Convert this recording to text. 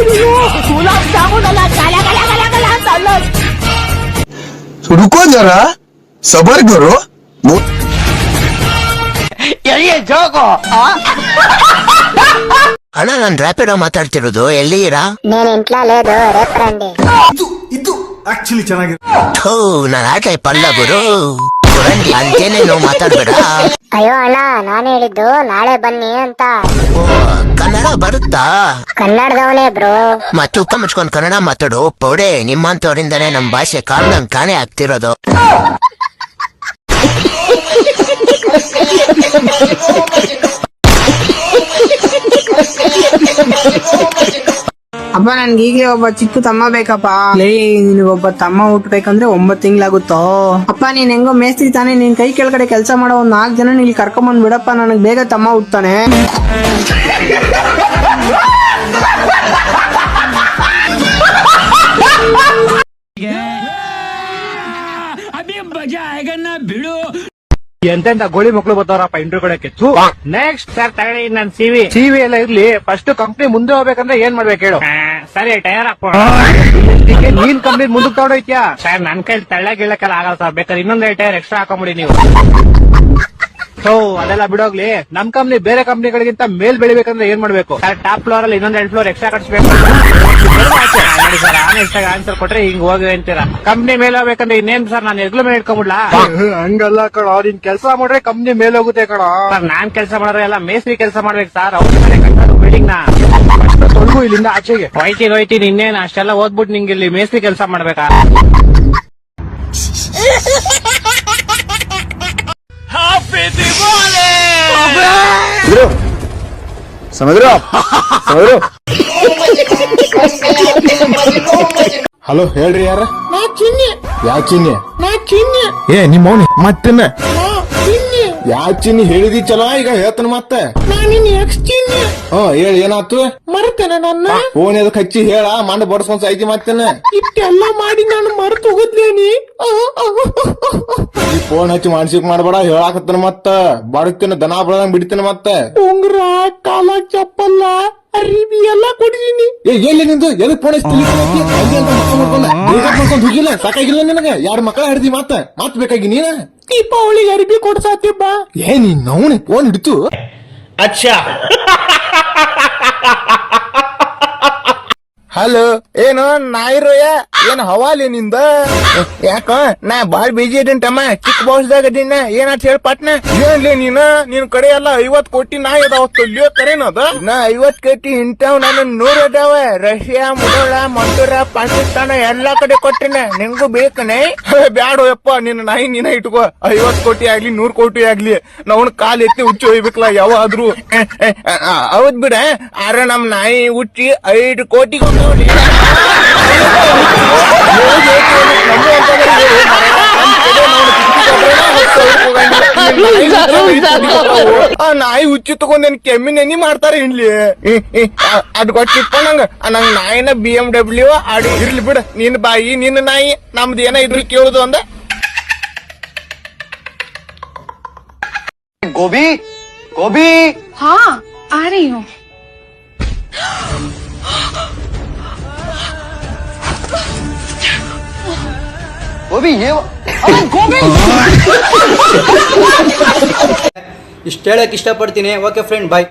गुलाब जामुन अला गला गला गला गला चाललं. रुको जरा सबर करो. ಅಣ್ಣ ನಾನು ರ್ಯಾಪಿಡೋ ಮಾತಾಡ್ತಿರೋದು. ಎಲ್ಲಿರಾ? నేను ఇంట్లో లేదు, రేపు రండి. ಇದು ಆಕ್ಚುಲಿ ಚೆನ್ನಾಗಿದೆ. ನಾನು ಆ ಟೈಪ್ ಅಲ್ಲ ಗುರು. ಅಂತೇನೆ ನಾವು ಮಾತಾಡ್ಬೇಡ. ಅಯ್ಯೋ ಅಣ್ಣ, ನಾನು ಹೇಳಿದ್ದು ನಾಳೆ ಬನ್ನಿ ಅಂತ. ಕನ್ನಡ ಬರುತ್ತಾ? ಕನ್ನಡದವನೇ ಬ್ರೋ. ಮತ್ತೆ ಉಕ್ಕ ಮುಚ್ಕೊಂಡ್ ಕನ್ನಡ ಮಾತಾಡು ಪೌಡೆ. ನಿಮ್ಮಂತವರಿಂದನೇ ನಮ್ ಭಾಷೆ ಕಾಣ್ದಂಗ್ ಕಾಣೆ ಆಗ್ತಿರೋದು. ಅಪ್ಪ ನನ್ಗೆ ಈಗಲೇ ಒಬ್ಬ ಚಿಕ್ಕ ತಮ್ಮ ಬೇಕಪ್ಪ. ನಿನಗೊಬ್ಬ ತಮ್ಮ ಹುಟ್ಬೇಕಂದ್ರೆ 9 ತಿಂಗಳಾಗುತ್ತೋ. ಅಪ್ಪ ನೀನ್ ಹೆಂಗೋ ಮೇಸ್ತ್ರಿ ತಾನೆ, ನಿನ್ ಕೈ ಕೆಳಗಡೆ ಕೆಲಸ ಮಾಡೋ 4 ಜನ ಇಲ್ಲಿ ಕರ್ಕೊಂಬಂದ್ ಬಿಡಪ್ಪ, ನನಗ್ ಬೇಗ ತಮ್ಮ ಹುಟ್ತಾನೆ. ಎಂತೆಂತ ಗೋಳಿ ಮಕ್ಳು ಬರ್ತಾರಪ್ಪ ಇಂಟರ್ವ್ಯೂ ಕೊಡಕ್ಕೆ. ನೆಕ್ಸ್ಟ್ ಸರ್ ತಗೊಳ್ಳಿ ನನ್ ಸಿವಿ ಎಲ್ಲ ಇರ್ಲಿ. ಫಸ್ಟ್ ಕಂಪ್ನಿ ಮುಂದೆ ಹೋಗ್ಬೇಕಂದ್ರೆ ಏನ್ ಮಾಡ್ಬೇಕು ಹೇಳು? ಸರಿ ಟೈರ್ ಹಾಕೋ. ನೀನ್ ಕಂಪ್ನಿ ಮುಂದಕ್ಕೆ ತಗೊಂಡೋಯ್ತ್ಯಾ? ಸರ್ ನನ್ ಕೈಲಿ ತಳ್ಳ ಗಿಳಕ್ಕೆಲ್ಲ ಆಗಲ್ಲ ಸರ್. ಬೇಕಾದ್ರೆ ಇನ್ನೊಂದ್ ಟೈರ್ ಎಕ್ಸ್ಟ್ರಾ ಹಾಕೊಂಬಿಡಿ ನೀವು. ಅದೆಲ್ಲ ಬಿಡೋಗ್ಲಿ. ನಮ್ ಕಂಪ್ನಿ ಬೇರೆ ಕಂಪ್ನಿಗಳಿಗಿಂತ ಮೇಲ್ ಬೆಳಿಬೇಕಂದ್ರೆ ಏನ್ ಮಾಡ್ಬೇಕು? ಟಾಪ್ ಫ್ಲೋರ್ ಅಲ್ಲಿ ಇನ್ನೊಂದ್ 2 ಫ್ಲೋರ್ ಎಕ್ಸ್ಟ್ರಾ ಕಟ್ಸ್ಬೇಕು. ನೋಡಿ ಸರ್, ಆನೆಸ್ಟ್ ಆಗಿ ಆನ್ಸರ್ ಕೊಟ್ರೆ ಹಿಂಗ್ ಹೋಗಿ ಅಂತೀರಾ. ಕಂಪ್ನಿ ಮೇಲೆ ಹೋಗ್ಬೇಕಂದ್ರೆ ಇನ್ನೇನ್ ಸರ್, ನಾನು ಎಗ್ಲು ಮೇಲೆ ಇಟ್ಕೊಂಡ್ಬಿಡ್ಲಾ? ಹಂಗಲ್ಲ ಕಣ, ನೀನ್ ಕೆಲಸ ಮಾಡ್ರೆ ಕಂಪ್ನಿ ಮೇಲೆ ಹೋಗುತ್ತೆ ಕಣ. ಸರ್ ನಾನ್ ಕೆಲಸ ಮಾಡಿದ್ರೆ ಎಲ್ಲ ಮೇಸ್ತ್ರಿ ಕೆಲಸ ಮಾಡ್ಬೇಕು ಸರ್. ಅವ್ರ ಮನೆ ಕಟ್ಟೋದು ಬಿಲ್ಡಿಂಗ್ ನ ತೊಳಗು ಇಲ್ಲಿಂದ ಆಚೆಗೆ ಹೋಯ್ತೀನಿ. ಇನ್ನೇನು ಅಷ್ಟೆಲ್ಲ ಓದ್ಬಿಟ್ಟು ನಿಂಗೆ ಇಲ್ಲಿ ಮೇಸ್ತ್ರಿ ಕೆಲಸ ಮಾಡ್ಬೇಕಾ? ಹಲೋ ಹೇಳ್ರಿ, ಯಾರ? ಯಾವ ಚಿನ್ನಿ? ಏ ನಿಮ್ಮ ಮೌನಿ ಮತ್ತಿನ್ನ ಯಾವ ಚಿನ್ನಿ ಹೇಳಿದಿ? ಚಲೋ ಈಗ ಹೇಳ್ತಾನ ಮತ್ತೆ. ಹೇಳಿ ಏನಾಯ್ತು? ಮರ್ತೇನೆ ನನ್ನ ಫೋನ್ ಎದಕ್ ಹಚ್ಚಿ ಹೇಳ, ಮಂಡ ಬಡ್ಸ್ಕೊಂಡ್ ಐತಿ ಮತ್ತೇನ? ಇಷ್ಟೆಲ್ಲ ಮಾಡಿ ನಾನು ಮರ್ತು ಹೋಗದ್ಲೇನಿ. ಈ ಫೋನ್ ಹಚ್ಚಿ ಮಾನಸಿಕ ಮಾಡ್ಬೇಡ, ಹೇಳಾಕತ್ತನ ಮತ್ತ. ಬಡಕ್ತಿನ ದನ ಬೆಳದಂಗ್ ಬಿಡ್ತೇನೆ ಮತ್ತೆ. ಉಂಗ್ರ, ಕಾಲ, ಚಪ್ಪಲ್ಲ, ಅರಿವಿ ಎಲ್ಲ ಕೊಡಿದೀನಿ. ಎಲ್ಲಿ ನಿಂದು ಎದಕ್ ಫೋನ್ ಹೋಗಿಲ್ಲ? ಸಾಕಾಗಿಲ್ಲ ನಿನಗ? 2 ಮಕ್ಕಳ ಹಿಡ್ದಿ ಮತ್ ಬೇಕಾಗಿ ನೀನ? ದೀಪಾವಳಿಗೆ ಅರಿವಿ ಕೊಡ್ಸಾತಿ ಬಾ. ನೀನ್ ನೌನಿ ಫೋನ್ ಹಿಡಿತು. ಅಚ್ಚಾ ಹಲೋ, ಏನು ನಾಯಿರೋಯ? ಏನ್ ಹವಾಲಿ ನಿಂದ? ಯಾಕ ನಾ ಬಾಳ್ ಬಿಜಿ ಇದೀನಿ ಚಿಕ್ಕ ಬಾಸ್ದಾಗ ಅದೀನ. ಏನಾತ್ ಹೇಳ ಪಟ್ನ? ಏನ್ಲಿ ನಿನ್ ಕಡೆ ಎಲ್ಲ 50 ಕೋಟಿ ನಾಯಿ ಅದಾವ ಕರೇನದ? ನಾ 50 ಕೋಟಿ ಇಂತಾವ್ ನನ್ನ 100 ಅದಾವ. ರಷ್ಯಾ, ಮುಡೋಳ, ಮಂಡೂರ, ಪಾಕಿಸ್ತಾನ ಎಲ್ಲಾ ಕಡೆ ಕೊಟ್ಟಿನ. ನಿಂಗೂ ಬೇಕನೇ? ಬ್ಯಾಡೋ ಯಪ್ಪ, ನಿನ್ನ ನಾಯಿ ನೀನ ಇಟ್ಕೋ. 50 ಕೋಟಿ ಆಗ್ಲಿ 100 ಕೋಟಿ ಆಗ್ಲಿ ನಾವ್ ಕಾಲ್ ಎತ್ತಿ ಹುಚ್ಚಿ ಹೋಗ್ಬೇಕಲ್ಲ ಯಾವಾದ್ರೂ. ಹೌದ್ ಬಿಡ, ಆರ ನಮ್ ನಾಯಿ ಹುಚ್ಚಿ 5 ಕೋಟಿ ನಾಯಿ ಹುಚ್ಚಿ ತಗೊಂಡೇನ್ ಕೆಮ್ಮಿನ ಎಣ್ಣಿ ಮಾಡ್ತಾರ ಇನ್ಲಿ. ಅದ್ ಗೊತ್ತಿಪ್ಪ ನಂಗ ನಾಯಿನ BMW ಆಡಿ ಇರ್ಲಿ ಬಿಡ. ನಿನ್ ಬಾಯಿ ನಿನ್ನ ನಾಯಿ, ನಮ್ದು ಏನ ಇದ್ರು ಕೇಳುದು ಅಂದ. ಗೋಬಿ ಗೋಬಿ. ಹಾ ಆ ರही हूँ. ಇಷ್ಟ ಹೇಳಕ್ ಇಷ್ಟಪಡ್ತೀನಿ. ಓಕೆ ಫ್ರೆಂಡ್, ಬಾಯ್.